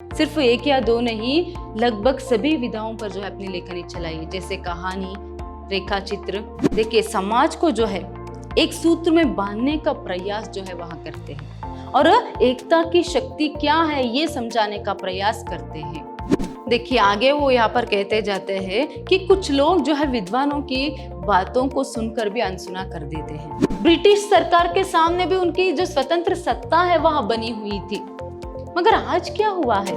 सिर्फ एक या दो नहीं, लगभग सभी विधाओं पर जो है अपनी लेखनी चलाई, जैसे कहानी, रेखा चित्र। देखिए, समाज को जो है एक सूत्र में बांधने का प्रयास जो है वहां करते हैं और एकता की शक्ति क्या है ये समझाने का प्रयास करते हैं। देखिए, आगे वो यहाँ पर कहते जाते हैं कि कुछ लोग जो है विद्वानों की बातों को सुनकर भी अनसुना कर देते हैं। ब्रिटिश सरकार के सामने भी उनकी जो स्वतंत्र सत्ता है वहां बनी हुई थी, मगर आज क्या हुआ है?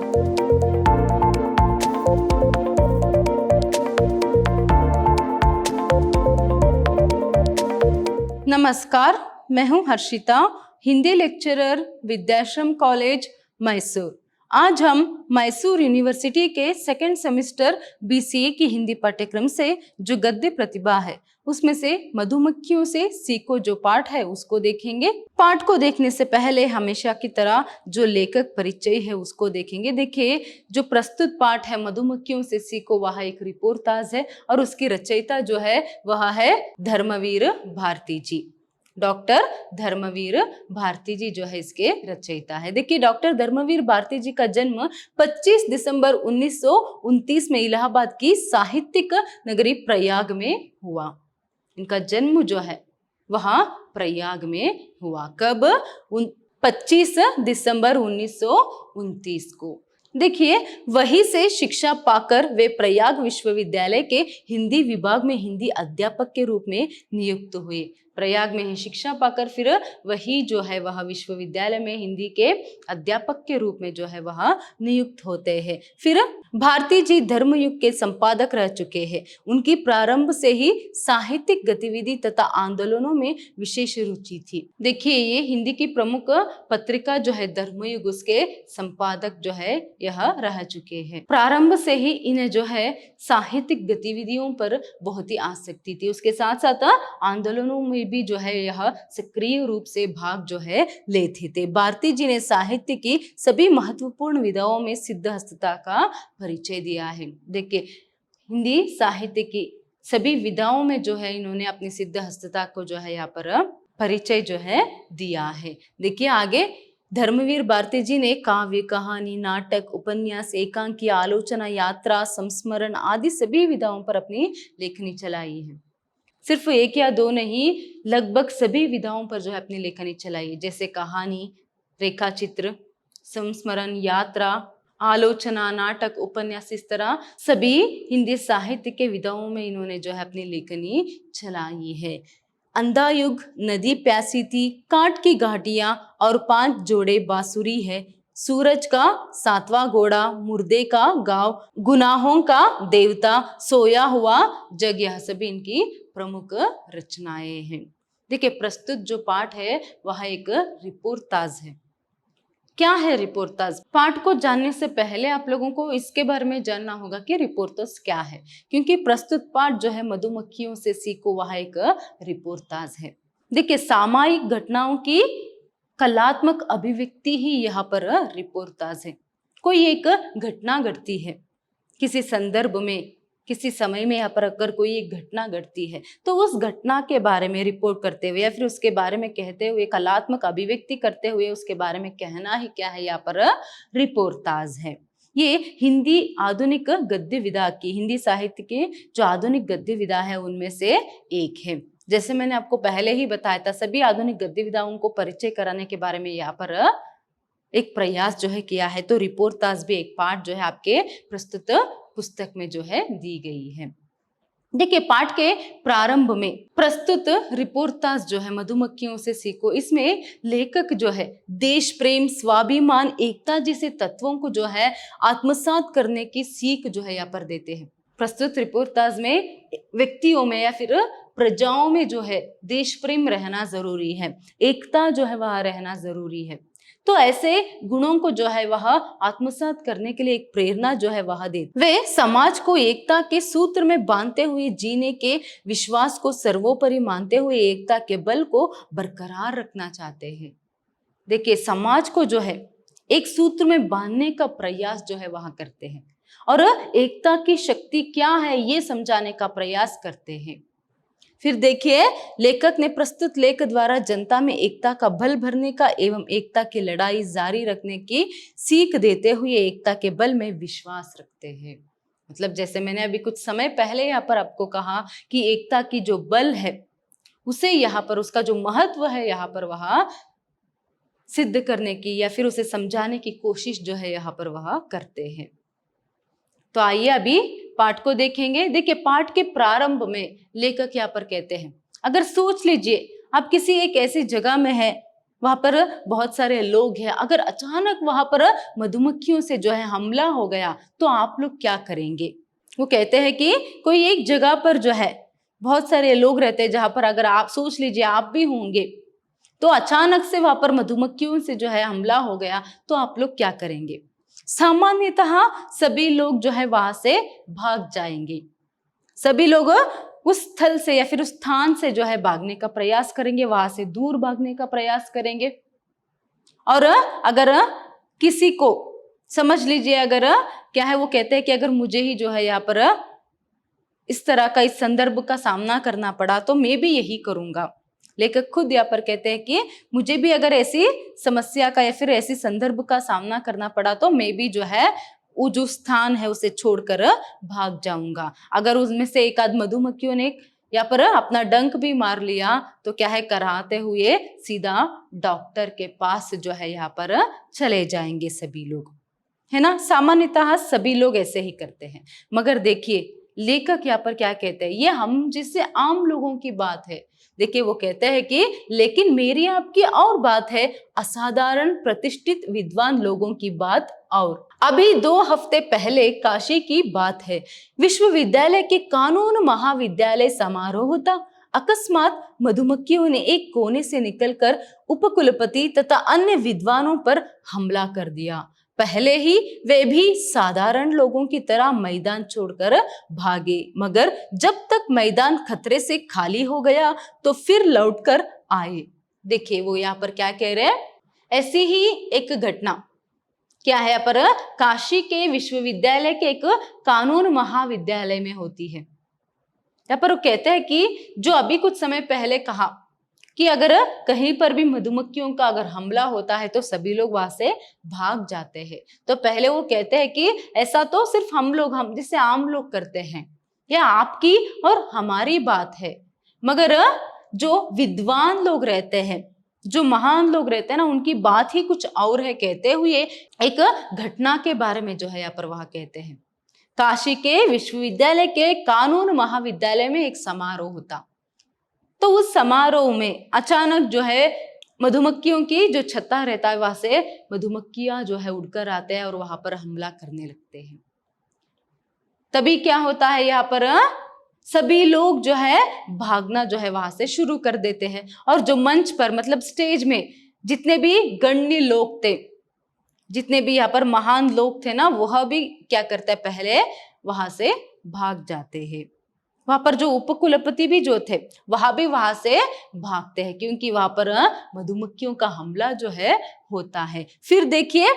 नमस्कार, मैं हूं हर्षिता, हिंदी लेक्चरर, विद्याश्रम कॉलेज, मैसूर। आज हम मैसूर यूनिवर्सिटी के सेकेंड सेमेस्टर बीसीए की हिंदी पाठ्यक्रम से जो गद्य प्रतिभा है उसमें से मधुमक्खियों से सीखो जो पाठ है उसको देखेंगे। पाठ को देखने से पहले हमेशा की तरह जो लेखक परिचय है उसको देखेंगे। देखिए, जो प्रस्तुत पाठ है मधुमक्खियों से सीखो वह एक रिपोर्टाज है और उसकी रचयिता जो है वह है धर्मवीर भारती जी। डॉक्टर धर्मवीर भारती जी जो है इसके रचयिता है। देखिए, डॉक्टर धर्मवीर भारती जी का जन्म 25 दिसंबर 1929 में इलाहाबाद की साहित्यिक नगरी प्रयाग में हुआ। इनका जन्म जो है वह प्रयाग में हुआ। कब? 25 दिसंबर 1929 को। देखिए, वहीं से शिक्षा पाकर वे प्रयाग विश्वविद्यालय के हिंदी विभाग में हिंदी अध्यापक के रूप में नियुक्त हुए। प्रयाग में ही शिक्षा पाकर फिर वही जो है वह विश्वविद्यालय में हिंदी के अध्यापक के रूप में जो है वह नियुक्त होते हैं। फिर भारती जी धर्मयुग के संपादक रह चुके हैं। उनकी प्रारंभ से ही साहित्यिक गतिविधि तथा आंदोलनों में विशेष रुचि थी। देखिए, ये हिंदी की प्रमुख पत्रिका जो है धर्मयुग, उसके संपादक जो है यह रह चुके हैं। प्रारंभ से ही इन्हें जो है साहित्यिक गतिविधियों पर बहुत ही आसक्ति थी। उसके साथ साथ आंदोलनों में भी जो है यह सक्रिय रूप से भाग जो है लेते थे। भारती जी ने साहित्य की सभी महत्वपूर्ण विधाओं में सिद्धहस्तता का परिचय दिया है। देखिए, हिंदी साहित्य की सभी विधाओं में जो है इन्होंने अपनी सिद्धहस्तता को जो है यहाँ पर परिचय जो है दिया है। देखिए आगे, धर्मवीर भारती जी ने काव्य, कहानी, नाटक, उपन्यास, एकांकी, आलोचना, यात्रा, संस्मरण आदि सभी विधाओं पर अपनी लेखनी चलाई है। सिर्फ एक या दो नहीं, लगभग सभी विधाओं पर जो है अपनी लेखनी चलाई है, जैसे कहानी, रेखा चित्र, संस्मरण, यात्रा, आलोचना, नाटक, उपन्यास, इस तरह सभी हिंदी साहित्य के विधाओं में इन्होंने जो है अपनी लेखनी चलाई है। अंधा युग, नदी प्यासी थी, काट की घाटियां और 5 जोड़े बांसुरी है, सूरज का 7वां घोड़ा, मुर्दे का गांव, गुनाहों का देवता, सोया हुआ जग, यह सभी इनकी प्रमुख रचनाएं हैं। देखिए, प्रस्तुत जो पाठ है वह एक रिपोर्टाज है। क्या है रिपोर्टाज? पाठ को जानने से पहले आप लोगों को इसके बारे में जानना होगा कि रिपोर्टाज क्या है, क्योंकि प्रस्तुत पाठ जो है मधुमक्खियों से सीखो वह एक रिपोर्टाज है। देखिए, सामायिक घटनाओं की कलात्मक अभिव्यक्ति ही यहाँ पर रिपोर्टाज है। कोई एक घटना घटती है किसी संदर्भ में, किसी समय में, यहाँ पर अगर कोई एक घटना घटती है तो उस घटना के बारे में रिपोर्ट करते हुए या फिर उसके बारे में कहते हुए, कलात्मक अभिव्यक्ति करते हुए उसके बारे में कहना ही क्या है, यहाँ पर रिपोर्टाज है। ये हिंदी आधुनिक गद्य विधा की, हिंदी साहित्य के जो आधुनिक गद्य विधा है उनमें से एक है। जैसे मैंने आपको पहले ही बताया था, सभी आधुनिक गद्य विधाओं को परिचय कराने के बारे में यहाँ पर एक प्रयास जो है किया है। तो रिपोर्टाज भी एक पाठ जो है आपके प्रस्तुत पुस्तक में जो है दी गई है। देखिए, पाठ के प्रारंभ में प्रस्तुत रिपोर्टाज जो है मधुमक्खियों से सीखो, इसमें लेखक जो है देश प्रेम, स्वाभिमान, एकता जैसे तत्वों को जो है आत्मसात करने की सीख जो है यहाँ पर देते हैं। प्रस्तुत रिपोर्टाज में व्यक्तियों में या फिर प्रजाओं में जो है देश प्रेम रहना जरूरी है, एकता जो है वह रहना जरूरी है। तो ऐसे गुणों को जो है वह आत्मसात करने के लिए एक प्रेरणा जो है वह देते। वे समाज को एकता के सूत्र में बांधते हुए जीने के विश्वास को सर्वोपरि मानते हुए एकता के बल को बरकरार रखना चाहते हैं। देखिए, समाज को जो है एक सूत्र में बांधने का प्रयास जो है वह करते हैं और एकता की शक्ति क्या है ये समझाने का प्रयास करते हैं। फिर देखिए, लेखक ने प्रस्तुत लेख द्वारा जनता में एकता का बल भरने का एवं एकता की लड़ाई जारी रखने की सीख देते हुए एकता के बल में विश्वास रखते हैं। मतलब जैसे मैंने अभी कुछ समय पहले यहाँ पर आपको कहा कि एकता की जो बल है उसे यहाँ पर, उसका जो महत्व है यहाँ पर वह सिद्ध करने की या फिर उसे समझाने की कोशिश जो है यहाँ पर वह करते हैं। तो आइए अभी पाठ को देखेंगे। देखिए, पाठ के प्रारंभ में लेखक यहाँ पर कहते हैं, अगर सोच लीजिए आप किसी एक ऐसी जगह में है, वहां पर बहुत सारे लोग हैं, अगर अचानक वहां पर मधुमक्खियों से जो है हमला हो गया तो आप लोग क्या करेंगे। वो कहते हैं कि कोई एक जगह पर जो है बहुत सारे लोग रहते हैं, जहां पर अगर आप सोच लीजिए आप भी होंगे, तो अचानक से वहां पर मधुमक्खियों से जो है हमला हो गया तो आप लोग क्या करेंगे। सामान्यतः सभी लोग जो है वहां से भाग जाएंगे, सभी लोग उस स्थल से या फिर उस स्थान से जो है भागने का प्रयास करेंगे, वहां से दूर भागने का प्रयास करेंगे। और अगर किसी को समझ लीजिए, अगर क्या है, वो कहते हैं कि अगर मुझे ही जो है यहाँ पर इस तरह का इस संदर्भ का सामना करना पड़ा तो मैं भी यही करूंगा। लेखक खुद यहाँ पर कहते हैं कि मुझे भी अगर ऐसी समस्या का या फिर ऐसी संदर्भ का सामना करना पड़ा तो मैं भी जो है वो जो स्थान है उसे छोड़कर भाग जाऊंगा। अगर उसमें से एक आध मधुमक्खियों ने यहाँ पर अपना डंक भी मार लिया तो क्या है, कराते हुए सीधा डॉक्टर के पास जो है यहाँ पर चले जाएंगे सभी लोग, है ना। सामान्यतः सभी लोग ऐसे ही करते हैं। मगर देखिए लेखक यहाँ पर क्या कहते हैं, ये हम जिससे आम लोगों की बात है। देखिए वो कहते हैं कि लेकिन मेरी आपकी और बात है, असाधारण प्रतिष्ठित विद्वान लोगों की बात और। अभी 2 हफ्ते पहले काशी की बात है, विश्वविद्यालय के कानून महाविद्यालय समारोह था। अकस्मात मधुमक्खियों ने एक कोने से निकलकर उपकुलपति तथा अन्य विद्वानों पर हमला कर दिया। पहले ही वे भी साधारण लोगों की तरह मैदान छोड़कर भागे, मगर जब तक मैदान खतरे से खाली हो गया तो फिर लौटकर आए। देखिए वो यहाँ पर क्या कह रहे हैं, ऐसी ही एक घटना क्या है यहाँ पर काशी के विश्वविद्यालय के एक कानून महाविद्यालय में होती है। यहाँ पर वो कहते हैं कि जो अभी कुछ समय पहले कहा कि अगर कहीं पर भी मधुमक्खियों का अगर हमला होता है तो सभी लोग वहां से भाग जाते हैं। तो पहले वो कहते हैं कि ऐसा तो सिर्फ हम जिसे आम लोग करते हैं, यह आपकी और हमारी बात है, मगर जो विद्वान लोग रहते हैं, जो महान लोग रहते हैं ना, उनकी बात ही कुछ और है। कहते हुए एक घटना के बारे में जो है यहाँ पर वह कहते हैं, काशी के विश्वविद्यालय के कानून महाविद्यालय में एक समारोह होता। तो उस समारोह में अचानक जो है मधुमक्खियों की जो छत्ता रहता है वहां से मधुमक्खियां जो है उड़कर आते हैं और वहां पर हमला करने लगते हैं। तभी क्या होता है, यहाँ पर सभी लोग जो है भागना जो है वहां से शुरू कर देते हैं। और जो मंच पर मतलब स्टेज में जितने भी गण्य लोग थे, जितने भी यहाँ पर महान लोग थे ना, वह भी क्या करते हैं, पहले वहां से भाग जाते हैं। वहां पर जो उपकुलपति भी जो थे वहां भी वहां से भागते हैं, क्योंकि वहां पर मधुमक्खियों का हमला जो है होता है। फिर देखिए,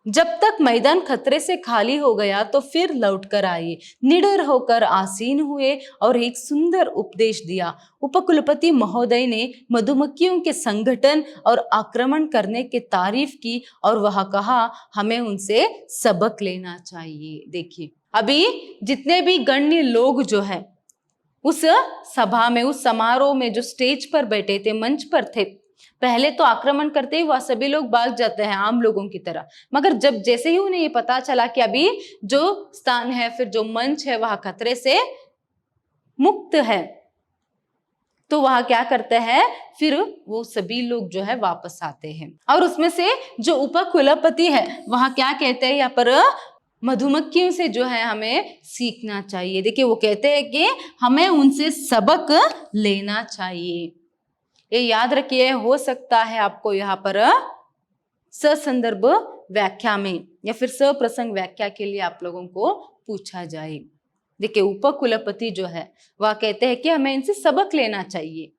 जब तक मैदान खतरे से खाली हो गया तो फिर लौटकर आए, निडर होकर आसीन हुए और एक सुंदर उपदेश दिया। उपकुलपति महोदय ने मधुमक्खियों के संगठन और आक्रमण करने की तारीफ की और वह कहा हमें उनसे सबक लेना चाहिए। देखिए अभी जितने भी गण्य लोग जो है उस सभा में, उस समारोह में जो स्टेज पर बैठे थे, मंच पर थे, पहले तो आक्रमण करते ही वह सभी लोग भाग जाते हैं आम लोगों की तरह। मगर जब जैसे ही उन्हें ये पता चला कि अभी जो स्थान है, फिर जो मंच है वह खतरे से मुक्त है, तो वह क्या करते हैं, फिर वो सभी लोग जो है वापस आते हैं। और उसमें से जो उपकुलपति है वह क्या कहते हैं, यहाँ पर मधुमक्खियों से जो है हमें सीखना चाहिए। देखिए वो कहते हैं कि हमें उनसे सबक लेना चाहिए। ये याद रखिए, हो सकता है आपको यहाँ पर ससंदर्भ व्याख्या में या फिर सप्रसंग व्याख्या के लिए आप लोगों को पूछा जाए। देखिए उपकुलपति जो है वह कहते हैं कि हमें इनसे सबक लेना चाहिए।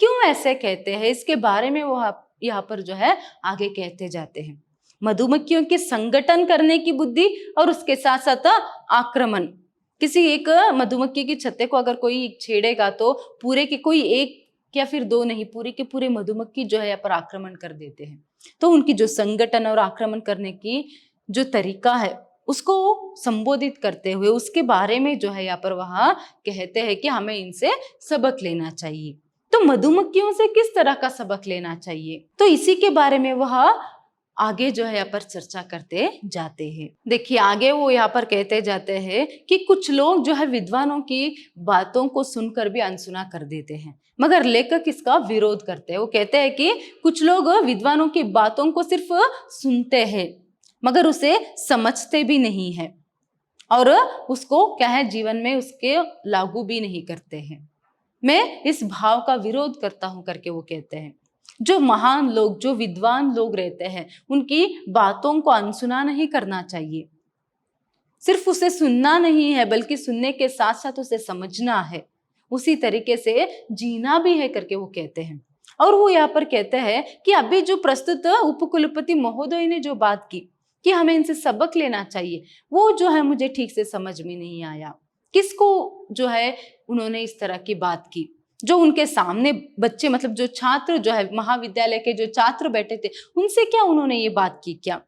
क्यों ऐसे कहते हैं, इसके बारे में वो यहाँ पर जो है आगे कहते जाते हैं। मधुमक्खियों के संगठन करने की बुद्धि और उसके साथ साथ आक्रमण, किसी एक मधुमक्खी की छत्ते को अगर कोई छेड़ेगा तो पूरे के कोई एक या फिर दो नहीं, पूरे के पूरे मधुमक्खी जो है यहाँ पर आक्रमण कर देते हैं। तो उनकी जो संगठन और आक्रमण करने की जो तरीका है उसको संबोधित करते हुए उसके बारे में जो है यहाँ पर वह कहते हैं कि हमें इनसे सबक लेना चाहिए। तो मधुमक्खियों से किस तरह का सबक लेना चाहिए, तो इसी के बारे में वह आगे जो है यहाँ पर चर्चा करते जाते हैं। देखिए आगे वो यहाँ पर कहते जाते हैं कि कुछ लोग जो है विद्वानों की बातों को सुनकर भी अनसुना कर देते हैं, मगर लेखक इसका विरोध करते हैं। वो कहते हैं कि कुछ लोग विद्वानों की बातों को सिर्फ सुनते हैं मगर उसे समझते भी नहीं है और उसको क्या है जीवन में उसके लागू भी नहीं करते हैं। मैं इस भाव का विरोध करता हूं करके वो कहते हैं। जो महान लोग, जो विद्वान लोग रहते हैं, उनकी बातों को अनसुना नहीं करना चाहिए। सिर्फ उसे सुनना नहीं है बल्कि सुनने के साथ साथ उसे समझना है, उसी तरीके से जीना भी है करके वो कहते हैं। और वो यहाँ पर कहते हैं कि अभी जो प्रस्तुत उपकुलपति महोदय ने जो बात की कि हमें इनसे सबक लेना चाहिए, वो जो है मुझे ठीक से समझ में नहीं आया। किसको जो है उन्होंने इस तरह की बात की? जो उनके सामने बच्चे, मतलब जो छात्र जो है महाविद्यालय के जो छात्र बैठे थे, उनसे क्या उन्होंने ये बात की क्या?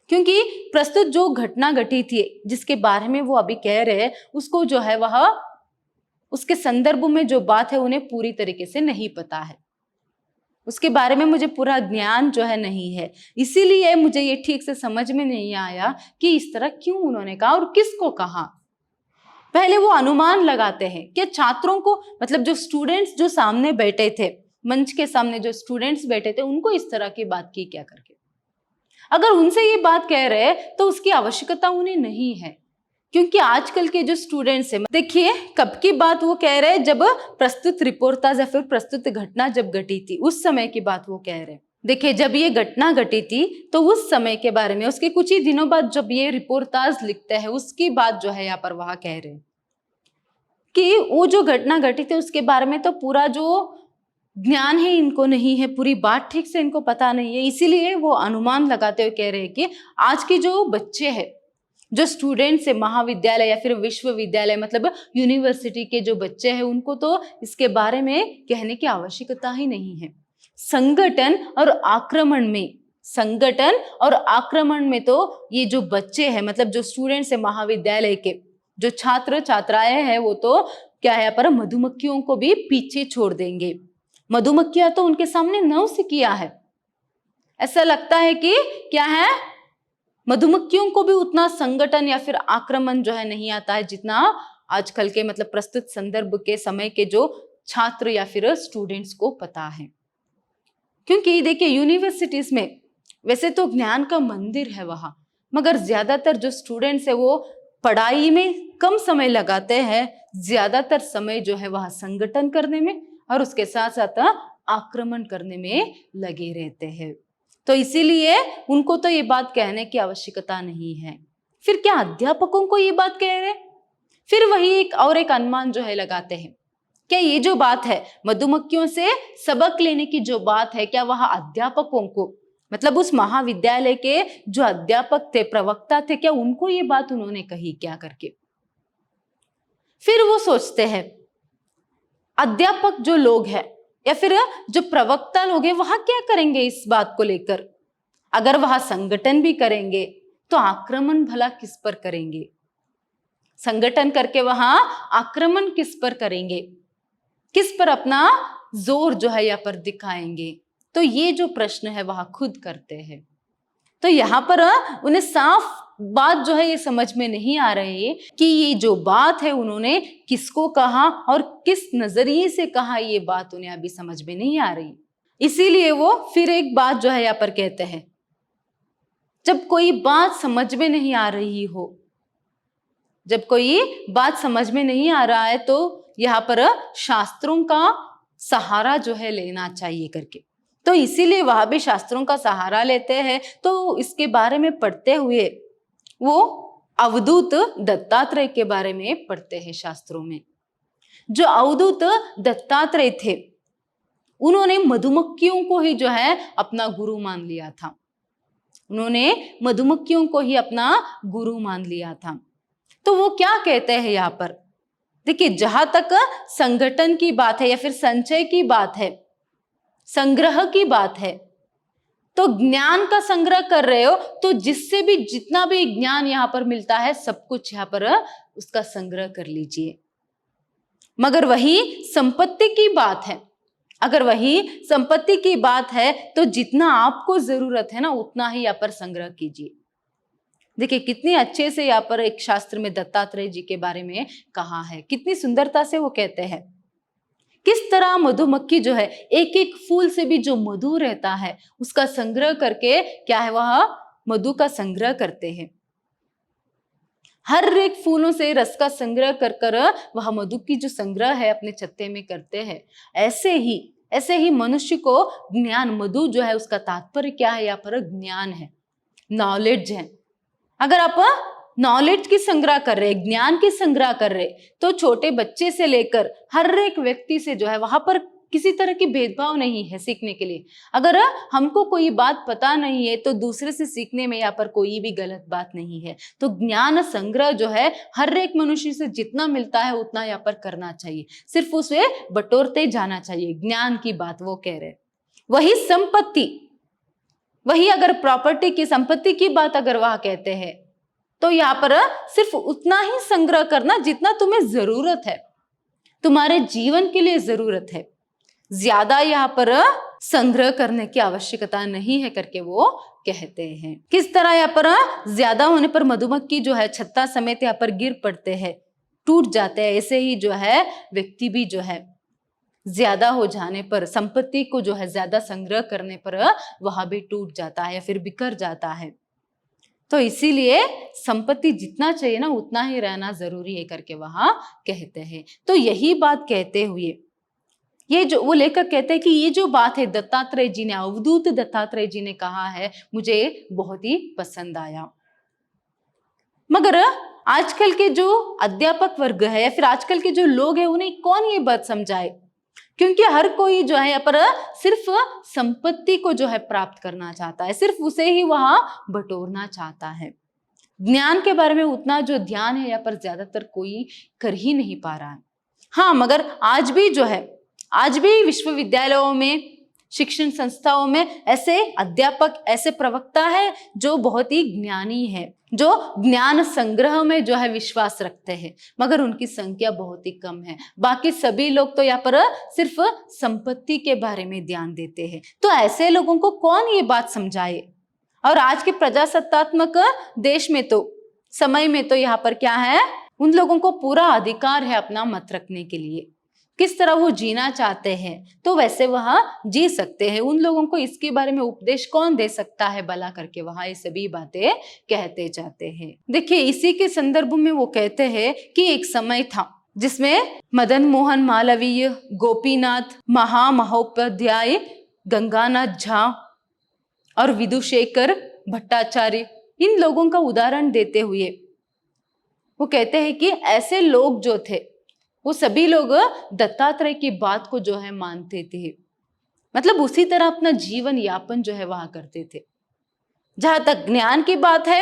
क्योंकि प्रस्तुत जो घटना घटी थी जिसके बारे में वो अभी कह रहे हैं, उसको जो है वह उसके संदर्भ में जो बात है उन्हें पूरी तरीके से नहीं पता है, उसके बारे में मुझे पूरा ज्ञान जो है नहीं है। इसीलिए मुझे ये ठीक से समझ में नहीं आया कि इस तरह क्यों उन्होंने कहा और किसको कहा। पहले वो अनुमान लगाते हैं कि छात्रों को, मतलब जो स्टूडेंट्स जो सामने बैठे थे, मंच के सामने जो स्टूडेंट्स बैठे थे, उनको इस तरह की बात की क्या करके। अगर उनसे ये बात कह रहे हैं तो उसकी आवश्यकता उन्हें नहीं है, क्योंकि आजकल के जो स्टूडेंट्स हैं, देखिए कब की बात वो कह रहे हैं, जब प्रस्तुत रिपोर्टाज या फिर प्रस्तुत घटना जब घटी थी उस समय की बात वो कह रहे हैं। देखिए जब ये घटना घटी थी तो उस समय के बारे में, उसके कुछ ही दिनों बाद जब ये रिपोर्टाज लिखते हैं उसकी बात जो है यहाँ पर वह कह रहे हैं कि वो जो घटना घटी थी उसके बारे में तो पूरा जो ज्ञान है इनको नहीं है, पूरी बात ठीक से इनको पता नहीं है। इसीलिए वो अनुमान लगाते हुए कह रहे हैं कि आज के जो बच्चे हैं, जो स्टूडेंट्स है महाविद्यालय या फिर विश्वविद्यालय, मतलब यूनिवर्सिटी के जो बच्चे हैं, उनको तो इसके बारे में कहने की आवश्यकता ही नहीं है। संगठन और आक्रमण में तो ये जो बच्चे हैं, मतलब जो स्टूडेंट्स है महाविद्यालय के, जो छात्र छात्राएं हैं, वो तो क्या है पर मधुमक्खियों को भी पीछे छोड़ देंगे। मधुमक्खियां तो उनके सामने नौसिखिया है। ऐसा लगता है कि क्या है, मधुमक्खियों को भी उतना संगठन या फिर आक्रमण जो है नहीं आता है जितना आजकल के, मतलब प्रस्तुत संदर्भ के समय के जो छात्र या फिर स्टूडेंट्स को पता है। क्योंकि देखिए यूनिवर्सिटीज में वैसे तो ज्ञान का मंदिर है वहां, मगर ज्यादातर जो स्टूडेंट्स है वो पढ़ाई में कम समय लगाते हैं, ज्यादातर समय जो है वह संगठन करने में और उसके साथ साथ आक्रमण करने में लगे रहते हैं। तो इसीलिए उनको तो ये बात कहने की आवश्यकता नहीं है। फिर क्या अध्यापकों को ये बात कह रहे? फिर वही एक अनुमान जो है लगाते हैं, क्या ये जो बात है मधुमक्खियों से सबक लेने की जो बात है, क्या वह अध्यापकों को, मतलब उस महाविद्यालय के जो अध्यापक थे, प्रवक्ता थे, क्या उनको ये बात उन्होंने कही क्या करके। फिर वो सोचते हैं अध्यापक जो लोग हैं या फिर जो प्रवक्ता लोग हैं वह क्या करेंगे इस बात को लेकर। अगर वह संगठन भी करेंगे तो आक्रमण भला किस पर करेंगे? संगठन करके वहां आक्रमण किस पर करेंगे, किस पर अपना जोर जो है यहाँ पर दिखाएंगे? तो ये जो प्रश्न है वह खुद करते हैं। तो यहाँ पर उन्हें साफ बात जो है ये समझ में नहीं आ रही है कि ये जो बात है उन्होंने किसको कहा और किस नजरिए से कहा, ये बात उन्हें अभी समझ में नहीं आ रही। इसीलिए वो फिर एक बात जो है यहाँ पर कहते हैं, जब कोई बात समझ में नहीं आ रही हो, जब कोई बात समझ में नहीं आ रहा है तो यहाँ पर शास्त्रों का सहारा जो है लेना चाहिए करके। तो इसीलिए वह भी शास्त्रों का सहारा लेते हैं। तो इसके बारे में पढ़ते हुए वो अवधूत दत्तात्रेय के बारे में पढ़ते हैं शास्त्रों में। जो अवधूत दत्तात्रेय थे उन्होंने मधुमक्खियों को ही जो है अपना गुरु मान लिया था। उन्होंने मधुमक्खियों को ही अपना गुरु मान लिया था। तो वो क्या कहते हैं यहाँ पर, देखिए जहां तक संगठन की बात है या फिर संचय की बात है, संग्रह की बात है, तो ज्ञान का संग्रह कर रहे हो तो जिससे भी जितना भी ज्ञान यहाँ पर मिलता है सब कुछ यहाँ पर उसका संग्रह कर लीजिए। मगर वही संपत्ति की बात है, अगर वही संपत्ति की बात है तो जितना आपको जरूरत है ना उतना ही यहाँ पर संग्रह कीजिए। देखिए कितनी अच्छे से यहाँ पर एक शास्त्र में दत्तात्रेय जी के बारे में कहा है, कितनी सुंदरता से वो कहते हैं किस तरह मधुमक्खी जो है एक एक फूल से भी जो मधु रहता है उसका संग्रह करके क्या है वह मधु का संग्रह करते हैं। हर एक फूलों से रस का संग्रह कर कर वह मधु की जो संग्रह है अपने छत्ते में करते हैं। ऐसे ही मनुष्य को ज्ञान, मधु जो है उसका तात्पर्य क्या है यहाँ पर ज्ञान है, नॉलेज है। अगर आप नॉलेज की संग्रह कर रहे, ज्ञान की संग्रह कर रहे, तो छोटे बच्चे से लेकर हर एक व्यक्ति से जो है वहां पर किसी तरह की भेदभाव नहीं है सीखने के लिए। अगर हमको कोई बात पता नहीं है तो दूसरे से सीखने में यहाँ पर कोई भी गलत बात नहीं है। तो ज्ञान संग्रह जो है हर एक मनुष्य से जितना मिलता है उतना यहाँ पर करना चाहिए, सिर्फ उसे बटोरते जाना चाहिए। ज्ञान की बात वो कह रहे। वही संपत्ति, वही अगर प्रॉपर्टी की, संपत्ति की बात अगर वह कहते हैं तो यहाँ पर सिर्फ उतना ही संग्रह करना जितना तुम्हें जरूरत है, तुम्हारे जीवन के लिए जरूरत है, ज्यादा यहाँ पर संग्रह करने की आवश्यकता नहीं है करके वो कहते हैं। किस तरह यहाँ पर ज्यादा होने पर मधुमक्खी जो है छत्ता समेत यहाँ पर गिर पड़ते हैं, टूट जाते हैं, ऐसे ही जो है व्यक्ति भी जो है ज्यादा हो जाने पर, संपत्ति को जो है ज्यादा संग्रह करने पर वह भी टूट जाता है या फिर बिखर जाता है। तो इसीलिए संपत्ति जितना चाहिए ना उतना ही रहना जरूरी है करके वहां कहते हैं। तो यही बात कहते हुए ये जो वो लेखक कहते हैं कि ये जो बात है दत्तात्रेय जी ने, अवधूत दत्तात्रेय जी ने कहा है, मुझे बहुत ही पसंद आया। मगर आजकल के जो अध्यापक वर्ग है या फिर आजकल के जो लोग हैं उन्हें कौन ये बात समझाए, क्योंकि हर कोई जो है यहाँ पर सिर्फ संपत्ति को जो है प्राप्त करना चाहता है, सिर्फ उसे ही वहां बटोरना चाहता है। ज्ञान के बारे में उतना जो ध्यान है यहाँ पर ज्यादातर कोई कर ही नहीं पा रहा है। हाँ, मगर आज भी जो है, आज भी विश्वविद्यालयों में, शिक्षण संस्थाओं में ऐसे अध्यापक, ऐसे प्रवक्ता है जो बहुत ही ज्ञानी है, जो ज्ञान संग्रह में जो है विश्वास रखते हैं, मगर उनकी संख्या बहुत ही कम है। बाकी सभी लोग तो यहाँ पर सिर्फ संपत्ति के बारे में ध्यान देते हैं। तो ऐसे लोगों को कौन ये बात समझाए। और आज के प्रजासत्तात्मक देश में तो, समय में तो यहाँ पर क्या है, उन लोगों को पूरा अधिकार है अपना मत रखने के लिए। किस तरह वो जीना चाहते हैं तो वैसे वह जी सकते हैं। उन लोगों को इसके बारे में उपदेश कौन दे सकता है भला करके वहां ये सभी बातें कहते जाते हैं। देखिए इसी के संदर्भ में वो कहते हैं कि एक समय था जिसमें मदन मोहन मालवीय, गोपीनाथ महामहोपाध्याय, गंगानाथ झा और विदुशेखर भट्टाचार्य, इन लोगों का उदाहरण देते हुए वो कहते हैं कि ऐसे लोग जो थे वो सभी लोग दत्तात्रेय की बात को जो है मानते थे, मतलब उसी तरह अपना जीवन यापन जो है वहां करते थे। जहां तक ज्ञान की बात है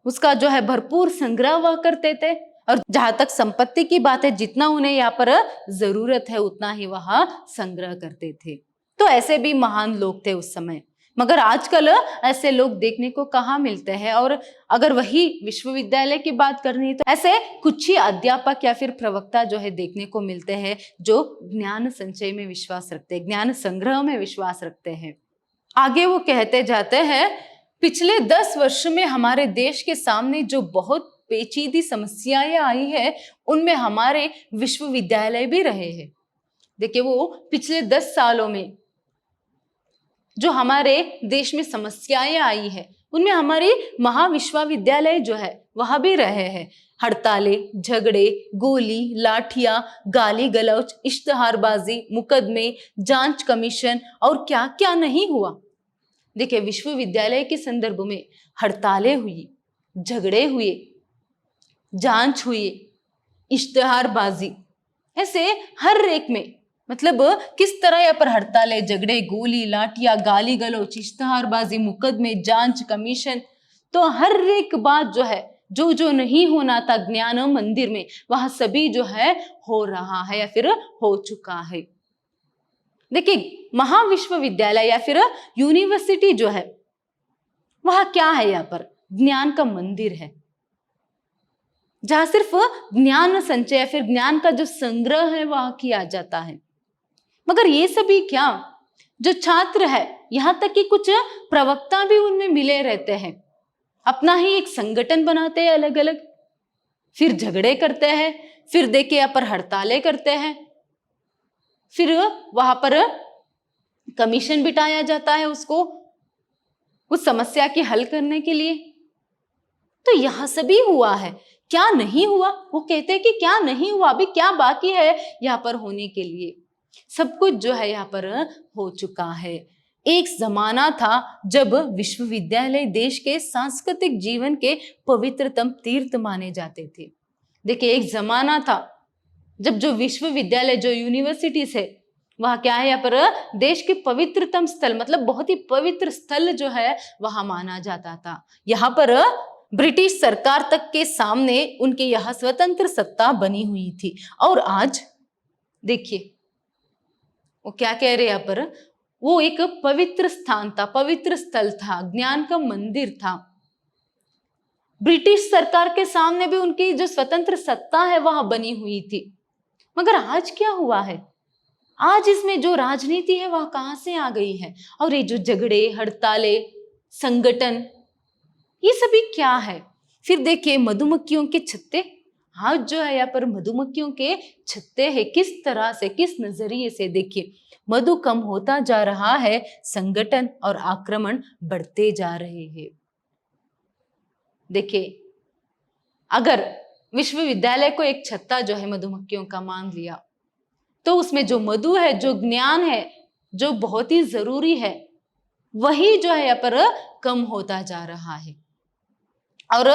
उसका जो है भरपूर संग्रह वह करते थे, और जहां तक संपत्ति की बात है जितना उन्हें यहाँ पर जरूरत है उतना ही वह संग्रह करते थे। तो ऐसे भी महान लोग थे उस समय, मगर आजकल ऐसे लोग देखने को कहाँ मिलते हैं। और अगर वही विश्वविद्यालय की बात करनी है तो ऐसे कुछ ही अध्यापक या फिर प्रवक्ता जो है देखने को मिलते हैं जो ज्ञान संचय में विश्वास रखते हैं, ज्ञान संग्रह में विश्वास रखते हैं। आगे वो कहते जाते हैं, पिछले 10 वर्ष में हमारे देश के सामने जो बहुत पेचीदी समस्याएं आई है उनमें हमारे विश्वविद्यालय भी रहे हैं। देखिए वो पिछले 10 सालों में जो हमारे देश में समस्याएं आई है उनमें हमारे महाविश्वविद्यालय जो है वह भी रहे हैं। हड़तालें, झगड़े, गोली, लाठियां, गाली गलौज, इश्तहारबाजी, मुकदमे, जांच कमीशन और क्या क्या नहीं हुआ। देखिए विश्वविद्यालय के संदर्भ में हड़तालें हुई, झगड़े हुए, जांच हुई, इश्तहारबाजी, ऐसे हर एक में मतलब किस तरह यहाँ पर हड़तालें, झगड़े, गोली, लाठियां, गाली गलौज, इश्तहारबाजी, मुकदमे, जांच कमीशन, तो हर एक बात जो है जो जो नहीं होना था ज्ञान मंदिर में, वह सभी जो है हो रहा है या फिर हो चुका है। देखिए, महाविश्वविद्यालय या फिर यूनिवर्सिटी जो है वह क्या है? यहाँ पर ज्ञान का मंदिर है, जहां सिर्फ ज्ञान संचय या फिर ज्ञान का जो संग्रह है वह किया जाता है। मगर ये सभी क्या, जो छात्र है, यहां तक कि कुछ प्रवक्ता भी उनमें मिले रहते हैं, अपना ही एक संगठन बनाते हैं अलग अलग, फिर झगड़े करते हैं, फिर देखिए यहाँ पर हड़तालें करते हैं, फिर वहां पर कमीशन बिठाया जाता है उसको उस समस्या की हल करने के लिए। तो यह सभी हुआ है, क्या नहीं हुआ? वो कहते हैं कि क्या नहीं हुआ, अभी क्या बाकी है यहाँ पर होने के लिए? सब कुछ जो है यहाँ पर हो चुका है। एक जमाना था जब विश्वविद्यालय देश के सांस्कृतिक जीवन के पवित्रतम तीर्थ माने जाते थे। देखिए, एक जमाना था जब जो विश्वविद्यालय, जो यूनिवर्सिटीज है, वह क्या है, यहाँ पर देश के पवित्रतम स्थल, मतलब बहुत ही पवित्र स्थल जो है वहां माना जाता था। यहाँ पर ब्रिटिश सरकार तक के सामने उनकी यह स्वतंत्र सत्ता बनी हुई थी। और आज देखिए वो क्या कह रहे हैं यहाँ पर, वो एक पवित्र स्थान था, पवित्र स्थल था, ज्ञान का मंदिर था। ब्रिटिश सरकार के सामने भी उनकी जो स्वतंत्र सत्ता है वह बनी हुई थी। मगर आज क्या हुआ है? आज इसमें जो राजनीति है वह कहां से आ गई है? और ये जो झगड़े, हड़तालें, संगठन, ये सभी क्या है? फिर देखिए, मधुमक्खियों के छत्ते, आज जो है यहाँ पर मधुमक्खियों के छत्ते हैं, किस तरह से, किस नजरिए से देखिए, मधु कम होता जा रहा है, संगठन और आक्रमण बढ़ते जा रहे हैं। देखिए, अगर विश्वविद्यालय को एक छत्ता जो है मधुमक्खियों का मान लिया, तो उसमें जो मधु है, जो ज्ञान है, जो बहुत ही जरूरी है, वही जो है यहाँ पर कम होता जा रहा है। और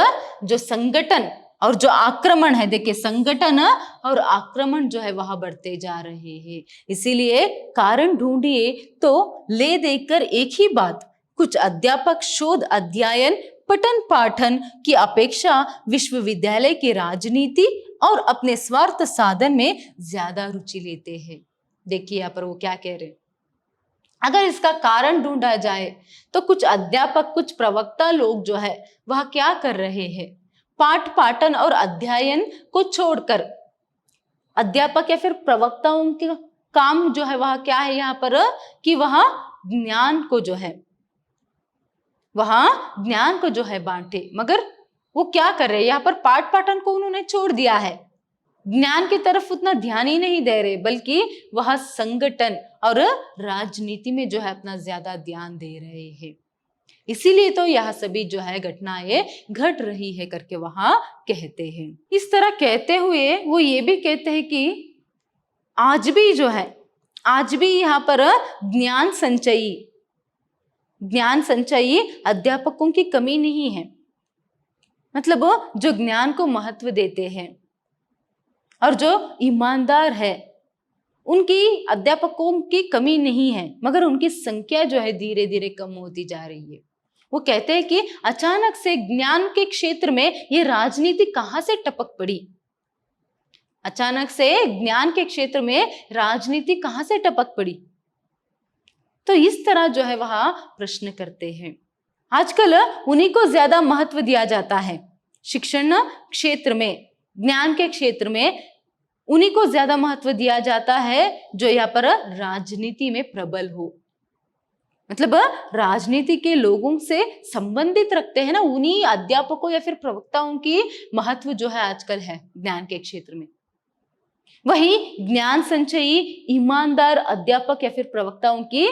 जो संगठन और जो आक्रमण है, देखिए, संगठन और आक्रमण जो है वह बढ़ते जा रहे हैं। इसीलिए कारण ढूंढिए तो ले देकर एक ही बात, कुछ अध्यापक शोध, अध्ययन, पठन पाठन की अपेक्षा विश्वविद्यालय की राजनीति और अपने स्वार्थ साधन में ज्यादा रुचि लेते हैं। देखिए यहाँ पर वो क्या कह रहे हैं, अगर इसका कारण ढूंढा जाए तो कुछ अध्यापक, कुछ प्रवक्ता लोग जो है वह क्या कर रहे हैं, पाठ पाठन और अध्ययन को छोड़कर, अध्यापक या फिर प्रवक्ताओं के काम जो है वह क्या है यहाँ पर, कि वह ज्ञान को जो है, वहां ज्ञान को जो है बांटे। मगर वो क्या कर रहे हैं, यहाँ पर पाठ पाठन को उन्होंने छोड़ दिया है, ज्ञान की तरफ उतना ध्यान ही नहीं दे रहे, बल्कि वह संगठन और राजनीति में जो है अपना ज्यादा ध्यान दे रहे हैं। इसीलिए तो यह सभी जो है घटनाएं घट रही है करके वहां कहते हैं। इस तरह कहते हुए वो ये भी कहते हैं कि आज भी जो है, आज भी यहाँ पर ज्ञान संचयी अध्यापकों की कमी नहीं है। मतलब जो ज्ञान को महत्व देते हैं और जो ईमानदार है, उनकी अध्यापकों की कमी नहीं है, मगर उनकी संख्या जो है धीरे धीरे कम होती जा रही है। वो कहते हैं कि अचानक से ज्ञान के क्षेत्र में ये राजनीति कहां से टपक पड़ी, अचानक से ज्ञान के क्षेत्र में राजनीति कहां से टपक पड़ी। तो इस तरह जो है वह प्रश्न करते हैं। आजकल उन्हीं को ज्यादा महत्व दिया जाता है, शिक्षण क्षेत्र में, ज्ञान के क्षेत्र में उन्हीं को ज्यादा महत्व दिया जाता है जो यहाँ पर राजनीति में प्रबल हो, मतलब राजनीति के लोगों से संबंधित रखते हैं ना, उन्हीं अध्यापकों या फिर प्रवक्ताओं की महत्व जो है आजकल है ज्ञान के क्षेत्र में। वही ज्ञान संचयी ईमानदार अध्यापक या फिर प्रवक्ताओं की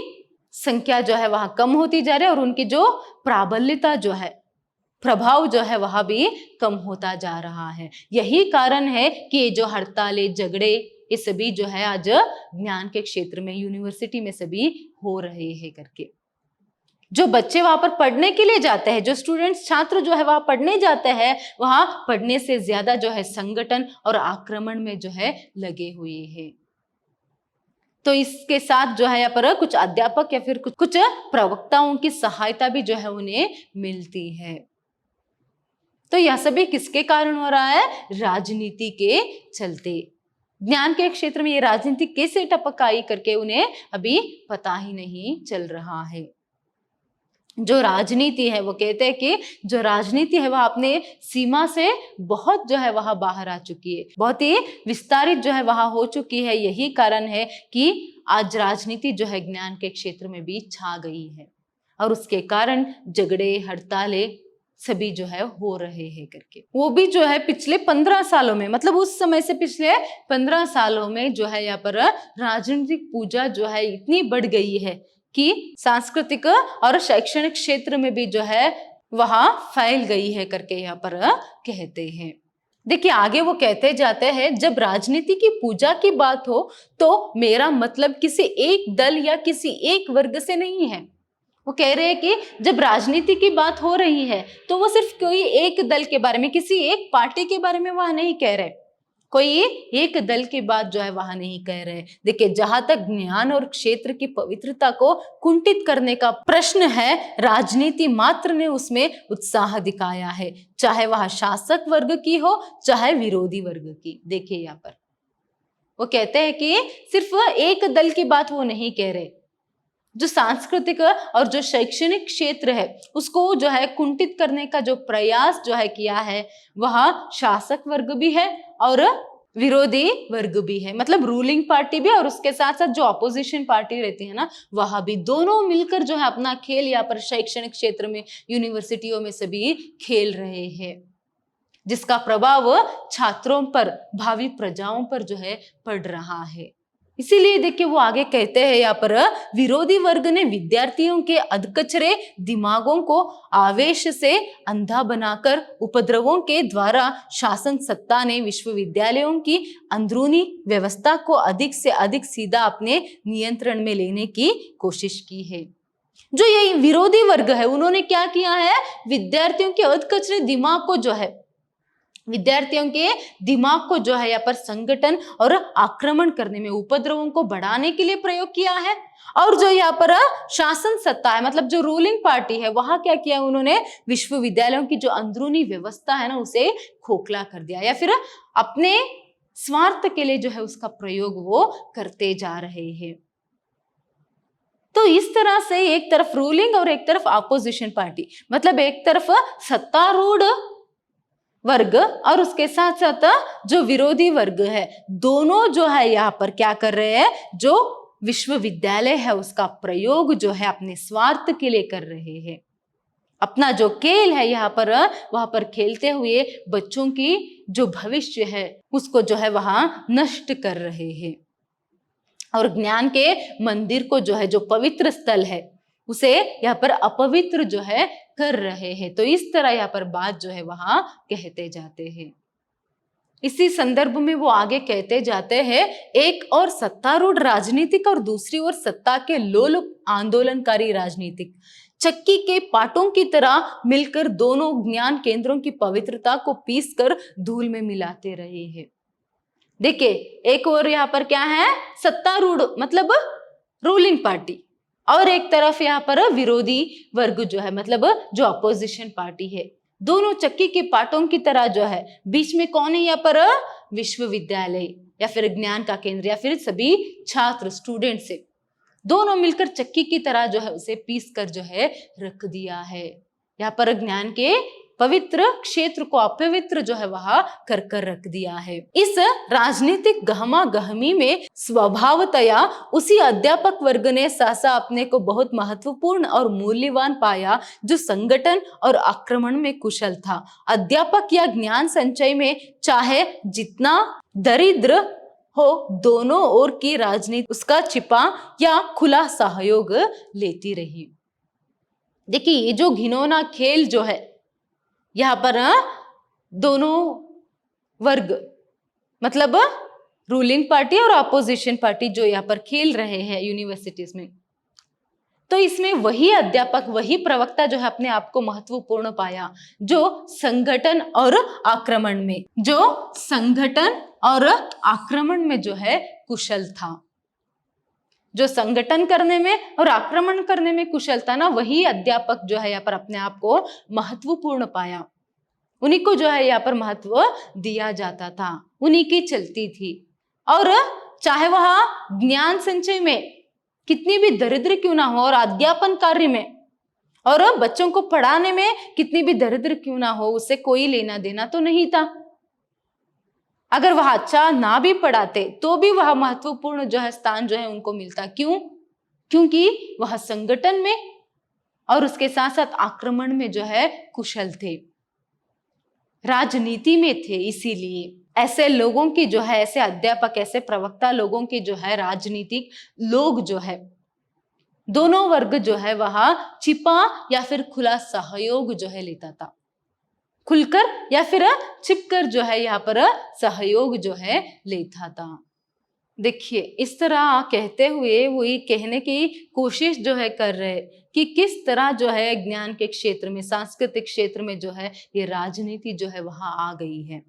संख्या जो है वहां कम होती जा रही है और उनकी जो प्राबल्यता जो है, प्रभाव जो है वह भी कम होता जा रहा है। यही कारण है कि ये जो हड़तालें, झगड़े, ये सभी जो है आज ज्ञान के क्षेत्र में, यूनिवर्सिटी में सभी हो रहे हैं करके। जो बच्चे वहां पर पढ़ने के लिए जाते हैं, जो स्टूडेंट्स, छात्र जो है वहां पढ़ने जाते हैं, वहां पढ़ने से ज्यादा जो है संगठन और आक्रमण में जो है लगे हुए हैं। तो इसके साथ जो है यहाँ पर कुछ अध्यापक या फिर कुछ प्रवक्ताओं की सहायता भी जो है उन्हें मिलती है। तो यह सभी किसके कारण हो रहा है? राजनीति के चलते। ज्ञान के क्षेत्र में ये राजनीति कैसे टपक आई करके उन्हें अभी पता ही नहीं चल रहा है। जो राजनीति है, वो कहते हैं कि जो राजनीति है वह अपने सीमा से बहुत जो है वह बाहर आ चुकी है, बहुत ही विस्तारित जो है वह हो चुकी है। यही कारण है कि आज राजनीति जो है ज्ञान के क्षेत्र में भी छा गई है और उसके कारण झगड़े, हड़तालें सभी जो है हो रहे हैं करके। वो भी जो है पिछले 15 सालों में, मतलब उस समय से पिछले 15 सालों में जो है यहाँ पर राजनीतिक पूजा जो है इतनी बढ़ गई है कि सांस्कृतिक और शैक्षणिक क्षेत्र में भी जो है वहां फैल गई है करके यहाँ पर कहते हैं। देखिए आगे वो कहते जाते हैं, जब राजनीति की पूजा की बात हो तो मेरा मतलब किसी एक दल या किसी एक वर्ग से नहीं है। वो कह रहे हैं कि जब राजनीति की बात हो रही है तो वो सिर्फ कोई एक दल के बारे में, किसी एक पार्टी के बारे में वह नहीं कह रहे, कोई एक दल की बात जो है वहां नहीं कह रहे। देखिए जहां तक ज्ञान और क्षेत्र की पवित्रता को कुंठित करने का प्रश्न है, राजनीति मात्र ने उसमें उत्साह दिखाया है, चाहे वह शासक वर्ग की हो चाहे विरोधी वर्ग की। देखिए यहाँ पर वो कहते हैं कि सिर्फ एक दल की बात वो नहीं कह रहे, जो सांस्कृतिक और जो शैक्षणिक क्षेत्र है उसको जो है कुंठित करने का जो प्रयास जो है किया है वह शासक वर्ग भी है और विरोधी वर्ग भी है, मतलब रूलिंग पार्टी भी और उसके साथ साथ जो अपोजिशन पार्टी रहती है ना वह भी, दोनों मिलकर जो है अपना खेल यहाँ पर शैक्षणिक क्षेत्र में यूनिवर्सिटियों में सभी खेल रहे हैं, जिसका प्रभाव छात्रों पर, भावी प्रजाओं पर जो है पड़ रहा है। इसीलिए देखिए वो आगे कहते हैं यहाँ पर, विरोधी वर्ग ने विद्यार्थियों के अधकचरे दिमागों को आवेश से अंधा बनाकर उपद्रवों के द्वारा शासन सत्ता ने विश्वविद्यालयों की अंदरूनी व्यवस्था को अधिक से अधिक सीधा अपने नियंत्रण में लेने की कोशिश की है। जो ये विरोधी वर्ग है उन्होंने क्या किया है, विद्यार्थियों के अधकचरे दिमाग को जो है, विद्यार्थियों के दिमाग को जो है यहाँ पर संगठन और आक्रमण करने में, उपद्रवों को बढ़ाने के लिए प्रयोग किया है। और जो यहाँ पर शासन सत्ता है, मतलब जो रूलिंग पार्टी है, वहां क्या किया उन्होंने, विश्वविद्यालयों की जो अंदरूनी व्यवस्था है ना उसे खोखला कर दिया या फिर अपने स्वार्थ के लिए जो है उसका प्रयोग वो करते जा रहे हैं। तो इस तरह से एक तरफ रूलिंग और एक तरफ अपोजिशन पार्टी, मतलब एक तरफ सत्तारूढ़ वर्ग और उसके साथ साथ जो विरोधी वर्ग है, दोनों जो है यहाँ पर क्या कर रहे हैं, जो विश्वविद्यालय है उसका प्रयोग जो है अपने स्वार्थ के लिए कर रहे हैं। अपना जो खेल है यहाँ पर वहां पर खेलते हुए बच्चों की जो भविष्य है उसको जो है वहां नष्ट कर रहे हैं और ज्ञान के मंदिर को जो है, जो पवित्र स्थल है उसे यहाँ पर अपवित्र जो है कर रहे हैं। तो इस तरह यहाँ पर बात जो है वहां कहते जाते हैं। इसी संदर्भ में वो आगे कहते जाते हैं, एक और सत्तारूढ़ राजनीतिक और दूसरी ओर सत्ता के लोलुप आंदोलनकारी राजनीतिक चक्की के पाटों की तरह मिलकर दोनों ज्ञान केंद्रों की पवित्रता को पीसकर धूल में मिलाते रहे हैं। देखिए एक और यहाँ पर क्या है, सत्तारूढ़ मतलब रूलिंग पार्टी, और एक तरफ यहाँ पर विरोधी वर्ग जो है, मतलब जो अपोजिशन पार्टी है। दोनों चक्की के पाटों की तरह जो है, बीच में कौन है यहाँ पर, विश्वविद्यालय या फिर ज्ञान का केंद्र या फिर सभी छात्र स्टूडेंट से, दोनों मिलकर चक्की की तरह जो है उसे पीस कर जो है रख दिया है। यहाँ पर ज्ञान के पवित्र क्षेत्र को अपवित्र जो है वहां कर कर रख दिया है। इस राजनीतिक गहमा गहमी में स्वभावतया उसी अध्यापक वर्ग ने सासा अपने को बहुत महत्वपूर्ण और मूल्यवान पाया जो संगठन और आक्रमण में कुशल था। अध्यापक या ज्ञान संचय में चाहे जितना दरिद्र हो, दोनों ओर की राजनीति उसका छिपा या खुला सहयोग लेती रही। देखिए ये जो घिनौना खेल जो है यहाँ पर दोनों वर्ग, मतलब रूलिंग पार्टी और अपोजिशन पार्टी जो यहाँ पर खेल रहे हैं यूनिवर्सिटीज में, तो इसमें वही अध्यापक, वही प्रवक्ता जो है अपने आप को महत्वपूर्ण पाया जो संगठन और आक्रमण में, जो संगठन और आक्रमण में जो है कुशल था। जो संगठन करने में और आक्रमण करने में कुशल था ना, वही अध्यापक जो है यहाँ पर अपने आप को महत्वपूर्ण पाया। उन्हीं को जो है यहाँ पर महत्व दिया जाता था, उन्हीं की चलती थी। और चाहे वह ज्ञान संचय में कितनी भी दरिद्र क्यों ना हो, और अध्यापन कार्य में और बच्चों को पढ़ाने में कितनी भी दरिद्र क्यों ना हो, उससे कोई लेना देना तो नहीं था। अगर वह अच्छा ना भी पढ़ाते तो भी वह महत्वपूर्ण जो है स्थान जो है उनको मिलता। क्यों? क्योंकि वह संगठन में और उसके साथ साथ आक्रमण में जो है कुशल थे, राजनीति में थे। इसीलिए ऐसे लोगों की जो है, ऐसे अध्यापक, ऐसे प्रवक्ता लोगों की जो है, राजनीतिक लोग जो है, दोनों वर्ग जो है वह छिपा या फिर खुला सहयोग जो है लेता था। खुलकर या फिर छिपकर जो है यहाँ पर सहयोग जो है लेता था। देखिए, इस तरह कहते हुए वो ये कहने की कोशिश जो है कर रहे कि किस तरह जो है ज्ञान के क्षेत्र में, सांस्कृतिक क्षेत्र में जो है ये राजनीति जो है वहां आ गई है,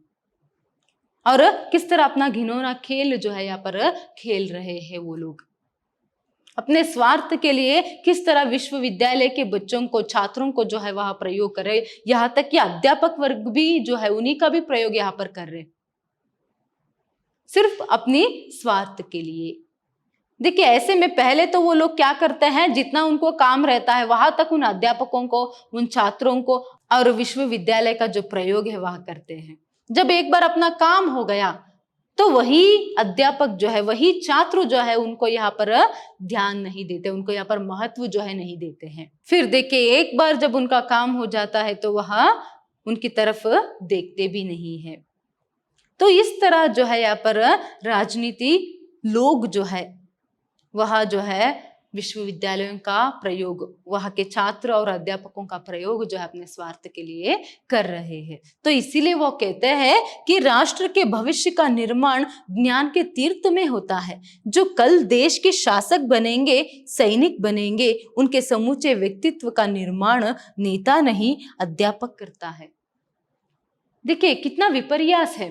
और किस तरह अपना घिनौना खेल जो है यहाँ पर खेल रहे हैं वो लोग। अपने स्वार्थ के लिए किस तरह विश्वविद्यालय के बच्चों को, छात्रों को जो है वह प्रयोग कर रहे, यहाँ तक कि अध्यापक वर्ग भी जो है उन्हीं का भी प्रयोग यहाँ पर कर रहे, सिर्फ अपनी स्वार्थ के लिए। देखिए, ऐसे में पहले तो वो लोग क्या करते हैं, जितना उनको काम रहता है वहां तक उन अध्यापकों को, उन छात्रों को और विश्वविद्यालय का जो प्रयोग है वह करते हैं। जब एक बार अपना काम हो गया तो वही अध्यापक जो है, वही छात्र जो है उनको यहाँ पर ध्यान नहीं देते, उनको यहाँ पर महत्व जो है नहीं देते हैं। फिर देखिए, एक बार जब उनका काम हो जाता है तो वह उनकी तरफ देखते भी नहीं है। तो इस तरह जो है यहाँ पर राजनीति लोग जो है वह जो है विश्वविद्यालयों का प्रयोग, वहाँ के छात्र और अध्यापकों का प्रयोग जो है अपने स्वार्थ के लिए कर रहे हैं। तो इसीलिए वो कहते हैं कि राष्ट्र के भविष्य का निर्माण ज्ञान के तीर्थ में होता है। जो कल देश के शासक बनेंगे, सैनिक बनेंगे, उनके समूचे व्यक्तित्व का निर्माण नेता नहीं अध्यापक करता है। देखिए, कितना विपर्यास है।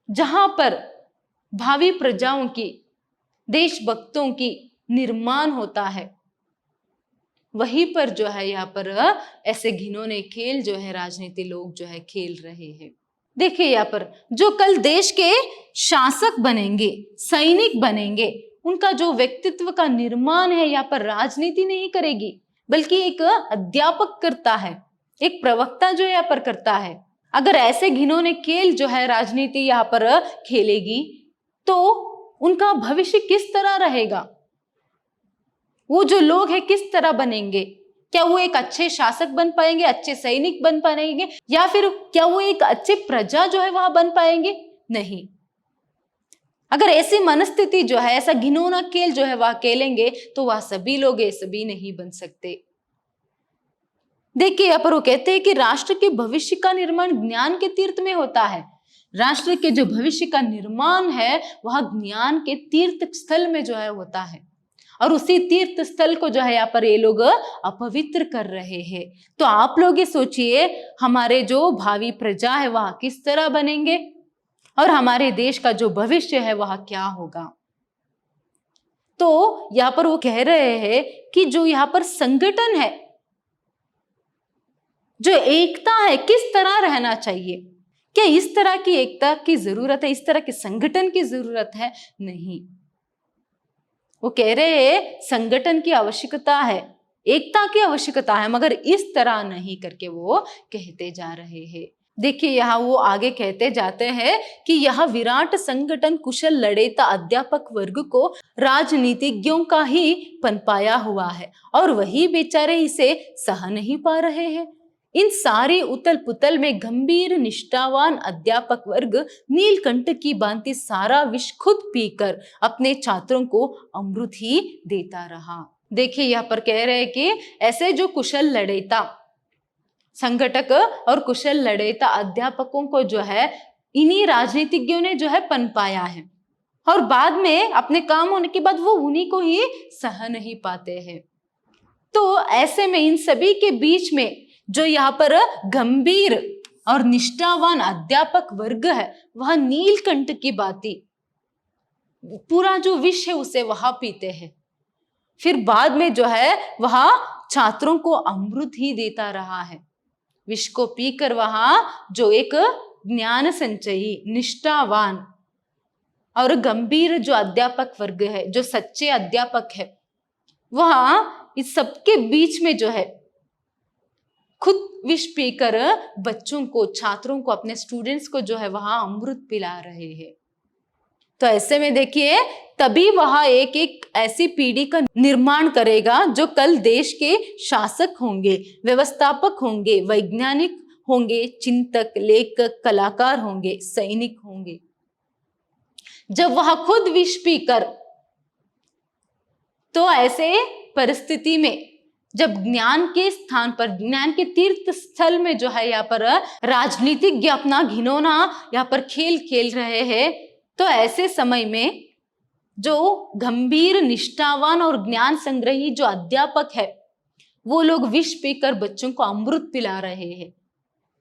जहां पर भावी प्रजाओं की, देशभक्तों की निर्माण होता है, वहीं पर जो है यहाँ पर ऐसे घिनौने खेल जो है राजनीति लोग जो है खेल रहे हैं। देखिए, यहाँ पर जो कल देश के शासक बनेंगे, सैनिक बनेंगे, उनका जो व्यक्तित्व का निर्माण है यहाँ पर राजनीति नहीं करेगी, बल्कि एक अध्यापक करता है, एक प्रवक्ता जो यहाँ पर करता है। अगर ऐसे घिनौने खेल जो है राजनीति यहाँ पर खेलेगी तो उनका भविष्य किस तरह रहेगा, वो जो लोग हैं किस तरह बनेंगे? क्या वो एक अच्छे शासक बन पाएंगे, अच्छे सैनिक बन पाएंगे, या फिर क्या वो एक अच्छे प्रजा जो है वहां बन पाएंगे? नहीं। अगर ऐसी मनस्थिति जो है, ऐसा घिनौना खेल जो है वह खेलेंगे तो वह सभी लोग ऐसे भी नहीं बन सकते। देखिए, यहाँ पर वो कहते हैं कि राष्ट्र के भविष्य का निर्माण ज्ञान के तीर्थ में होता है। राष्ट्र के जो भविष्य का निर्माण है वह ज्ञान के तीर्थ स्थल में जो है होता है, और उसी तीर्थ स्थल को जो है यहाँ पर ये लोग अपवित्र कर रहे हैं। तो आप लोग ये सोचिए, हमारे जो भावी प्रजा है वह किस तरह बनेंगे, और हमारे देश का जो भविष्य है वह क्या होगा। तो यहाँ पर वो कह रहे हैं कि जो यहाँ पर संगठन है, जो एकता है, किस तरह रहना चाहिए। क्या इस तरह की एकता की जरूरत है, इस तरह के संगठन की जरूरत है? नहीं। वो कह रहे हैं संगठन की आवश्यकता है, एकता की आवश्यकता है, मगर इस तरह नहीं करके वो कहते जा रहे हैं। देखिए, यहाँ वो आगे कहते जाते हैं कि यह विराट संगठन कुशल लड़ेता अध्यापक वर्ग को राजनीतिज्ञों का ही पनपाया हुआ है, और वही बेचारे इसे सह नहीं पा रहे हैं। इन सारी उतल पुतल में गंभीर निष्ठावान अध्यापक वर्ग नीलकंठ की भांति सारा विष खुद पीकर अपने छात्रों को अमृत ही देता रहा। देखिए, यहाँ पर कह रहे हैं कि ऐसे जो कुशल लड़ेता संगठक और कुशल लड़ेता अध्यापकों को जो है इन्हीं राजनीतिज्ञों ने जो है पनपाया है, और बाद में अपने काम होने के बाद वो उन्हीं को ही सह नहीं पाते हैं। तो ऐसे में इन सभी के बीच में जो यहाँ पर गंभीर और निष्ठावान अध्यापक वर्ग है वह नीलकंठ की भांति पूरा जो विष है उसे वहां पीते हैं, फिर बाद में जो है वह छात्रों को अमृत ही देता रहा है। विष को पीकर वहां जो एक ज्ञान संचयी, निष्ठावान और गंभीर जो अध्यापक वर्ग है, जो सच्चे अध्यापक है, वह इस सबके बीच में जो है खुद विष पीकर बच्चों को, छात्रों को, अपने स्टूडेंट्स को जो है वहां अमृत पिला रहे हैं। तो ऐसे में देखिए, तभी वह एक एक ऐसी पीढ़ी का निर्माण करेगा जो कल देश के शासक होंगे, व्यवस्थापक होंगे, वैज्ञानिक होंगे, चिंतक, लेखक, कलाकार होंगे, सैनिक होंगे। जब वह खुद विष पीकर, तो ऐसे परिस्थिति में जब ज्ञान के स्थान पर, ज्ञान के तीर्थ स्थल में जो है यहाँ पर राजनीतिज्ञ अपना घिनौना यहाँ पर खेल खेल रहे हैं, तो ऐसे समय में जो गंभीर, निष्ठावान और ज्ञान संग्रही जो अध्यापक है, वो लोग विष पीकर बच्चों को अमृत पिला रहे हैं।